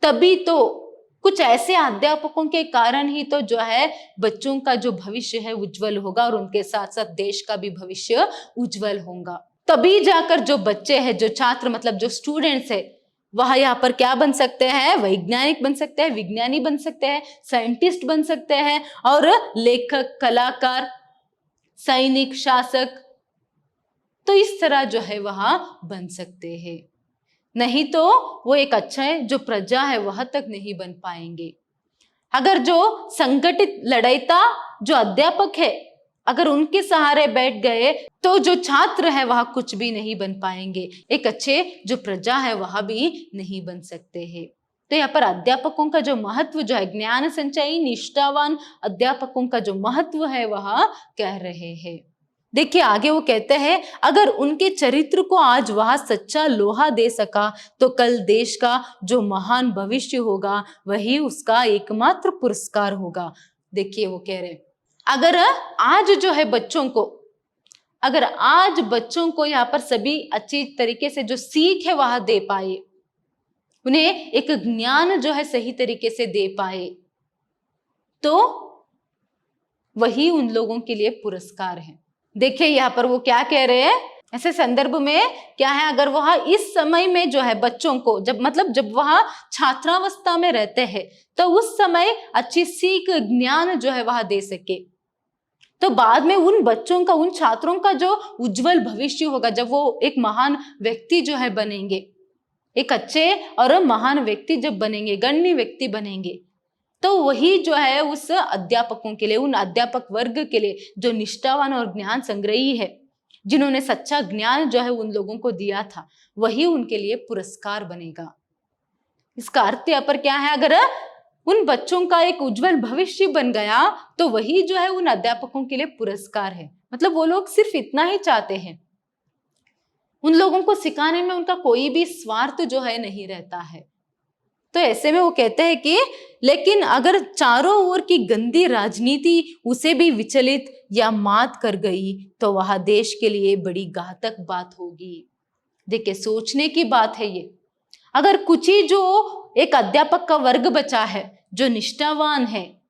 तभी तो कुछ ऐसे अध्यापकों के कारण ही तो जो है बच्चों का जो भविष्य है उज्जवल होगा, और उनके साथ साथ देश का भी भविष्य उज्जवल होगा। तभी जाकर जो बच्चे हैं, जो छात्र मतलब जो स्टूडेंट्स है, वह यहाँ पर क्या बन सकते हैं? वैज्ञानिक बन सकते हैं, विज्ञानी बन सकते हैं, साइंटिस्ट बन सकते हैं, और लेखक, कलाकार, सैनिक, शासक, तो इस तरह जो है वह बन सकते हैं। नहीं तो वो एक अच्छा है जो प्रजा है वह तक नहीं बन पाएंगे। अगर जो संगठित लड़ाईता जो अध्यापक है, अगर उनके सहारे बैठ गए तो जो छात्र है वह कुछ भी नहीं बन पाएंगे, एक अच्छे जो प्रजा है वह भी नहीं बन सकते हैं। तो यहाँ पर अध्यापकों का जो महत्व जो है, ज्ञान संचयी, निष्ठावान अध्यापकों का जो महत्व है वह कह रहे हैं। देखिए आगे वो कहते हैं, अगर उनके चरित्र को आज वह सच्चा लोहा दे सका तो कल देश का जो महान भविष्य होगा वही उसका एकमात्र पुरस्कार होगा। देखिए वो कह रहे, अगर आज जो है बच्चों को, अगर आज बच्चों को यहाँ पर सभी अच्छी तरीके से जो सीख है वह दे पाए, उन्हें एक ज्ञान जो है सही तरीके से दे पाए, तो वही उन लोगों के लिए पुरस्कार है। देखिए यहाँ पर वो क्या कह रहे हैं, ऐसे संदर्भ में क्या है, अगर वह इस समय में जो है बच्चों को, जब वह छात्रावस्था में रहते हैं, तो उस समय अच्छी सीख, ज्ञान जो है वह दे सके, तो बाद में उन बच्चों का, उन छात्रों का जो उज्जवल भविष्य होगा, जब वो एक महान व्यक्ति जो है बनेंगे, एक अच्छे और महान व्यक्ति जब बनेंगे, गण्य व्यक्ति बनेंगे, तो वही जो है उस अध्यापकों के लिए, उन अध्यापक वर्ग के लिए जो निष्ठावान और ज्ञान संग्रही है, जिन्होंने सच्चा ज्ञान जो है उन लोगों को दिया था, वही उनके लिए पुरस्कार बनेगा। इसका अर्थ यहाँ पर क्या है, अगर उन बच्चों का एक उज्जवल भविष्य बन गया तो वही जो है उन अध्यापकों के लिए पुरस्कार है। मतलब वो लोग सिर्फ इतना ही चाहते हैं, उन लोगों को सिखाने में उनका कोई भी स्वार्थ जो है नहीं रहता है। तो ऐसे में वो कहते हैं कि लेकिन अगर चारों ओर की गंदी राजनीति उसे भी विचलित या मात कर गई तो वह देश के लिए बड़ी घातक बात होगी। देखिए सोचने की बात है ये, अगर कुछ ही जो एक अध्यापक का वर्ग बचा है, जो निष्ठावान है,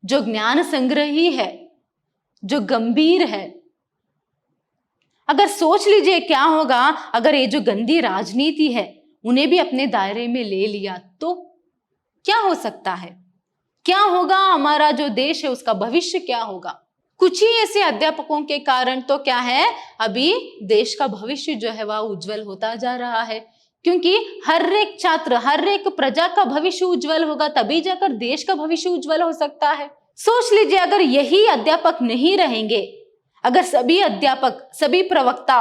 जो ज्ञान संग्रही है, जो गंभीर है, अगर सोच लीजिए क्या होगा अगर ये जो गंदी राजनीति है उन्हें भी अपने दायरे में ले लिया, तो क्या हो सकता है, क्या होगा, हमारा जो देश है उसका भविष्य क्या होगा। कुछ ही ऐसे अध्यापकों के कारण तो क्या है, अभी देश का भविष्य जो है वह उज्जवल होता जा रहा है, क्योंकि हर एक छात्र, हर एक प्रजा का भविष्य उज्जवल होगा, तभी जाकर देश का भविष्य उज्जवल हो सकता है। सोच लीजिए अगर यही अध्यापक नहीं रहेंगे, अगर सभी अध्यापक, सभी प्रवक्ता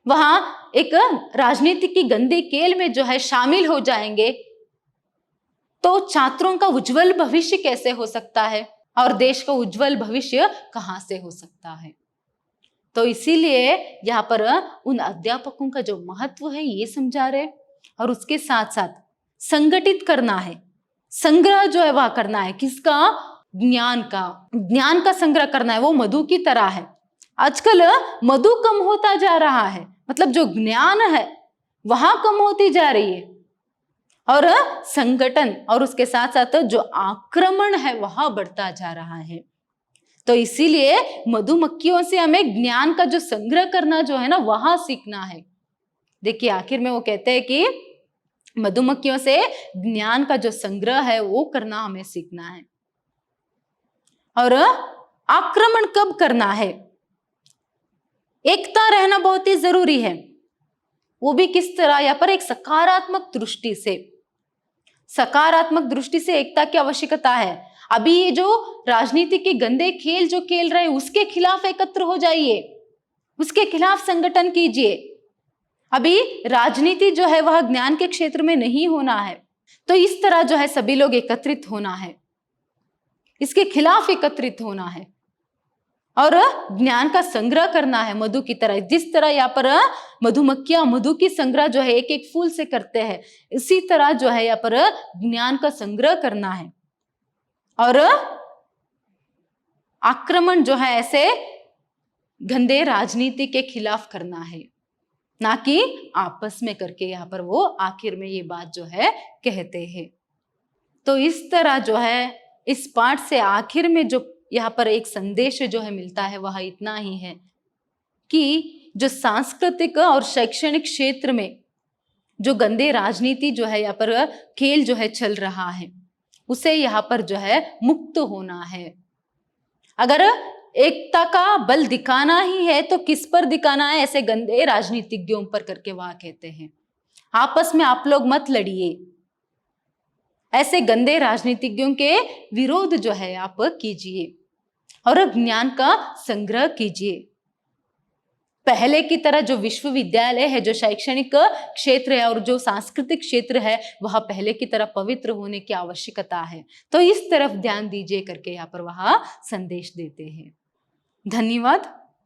वहां एक राजनीति की गंदी खेल में जो है शामिल हो जाएंगे, तो छात्रों का उज्जवल भविष्य कैसे हो सकता है और देश का उज्जवल भविष्य कहां से हो सकता है। तो इसीलिए यहाँ पर उन अध्यापकों का जो महत्व है ये समझा रहे, और उसके साथ साथ संगठित करना है, संग्रह जो है वह करना है, किसका, ज्ञान का संग्रह करना है। वो मधु की तरह है, आजकल मधु कम होता जा रहा है, मतलब जो ज्ञान है वहां कम होती जा रही है, और संगठन और उसके साथ साथ जो आक्रमण है वह बढ़ता जा रहा है। तो इसीलिए मधुमक्खियों से हमें ज्ञान का जो संग्रह करना जो है ना वहां सीखना है। देखिए आखिर में वो कहते हैं कि मधुमक्खियों से ज्ञान का जो संग्रह है वो करना हमें सीखना है। और आक्रमण कब करना है? एकता रहना बहुत ही जरूरी है, वो भी किस तरह? यहाँ पर एक सकारात्मक दृष्टि से, सकारात्मक दृष्टि से एकता की आवश्यकता है। अभी ये जो राजनीति के गंदे खेल जो खेल रहे हैं उसके खिलाफ एकत्र हो जाइए, उसके खिलाफ संगठन कीजिए। अभी राजनीति जो है वह ज्ञान के क्षेत्र में नहीं होना है, तो इस तरह जो है सभी लोग एकत्रित होना है, इसके खिलाफ एकत्रित होना है और ज्ञान का संग्रह करना है मधु की तरह। जिस तरह यहाँ पर मधुमक्खियां मधु की संग्रह जो है एक एक फूल से करते हैं, इसी तरह जो है यहाँ पर ज्ञान का संग्रह करना है और आक्रमण जो है ऐसे गंदे राजनीति के खिलाफ करना है, ना कि आपस में करके। यहाँ पर वो आखिर में ये बात जो है कहते हैं। तो इस तरह जो है इस पाठ से आखिर में जो यहाँ पर एक संदेश जो है मिलता है वह इतना ही है कि जो सांस्कृतिक और शैक्षणिक क्षेत्र में जो गंदे राजनीति जो है यहाँ पर खेल जो है चल रहा है उसे यहाँ पर जो है मुक्त होना है। अगर एकता का बल दिखाना ही है तो किस पर दिखाना है? ऐसे गंदे राजनीतिज्ञों पर करके वह कहते हैं। आपस में आप लोग मत लड़िए, ऐसे गंदे राजनीतिज्ञों के विरोध जो है आप कीजिए और ज्ञान का संग्रह कीजिए। पहले की तरह जो विश्वविद्यालय है, जो शैक्षणिक क्षेत्र है और जो सांस्कृतिक क्षेत्र है वह पहले की तरह पवित्र होने की आवश्यकता है, तो इस तरफ ध्यान दीजिए करके यहाँ पर वह संदेश देते हैं। धन्यवाद।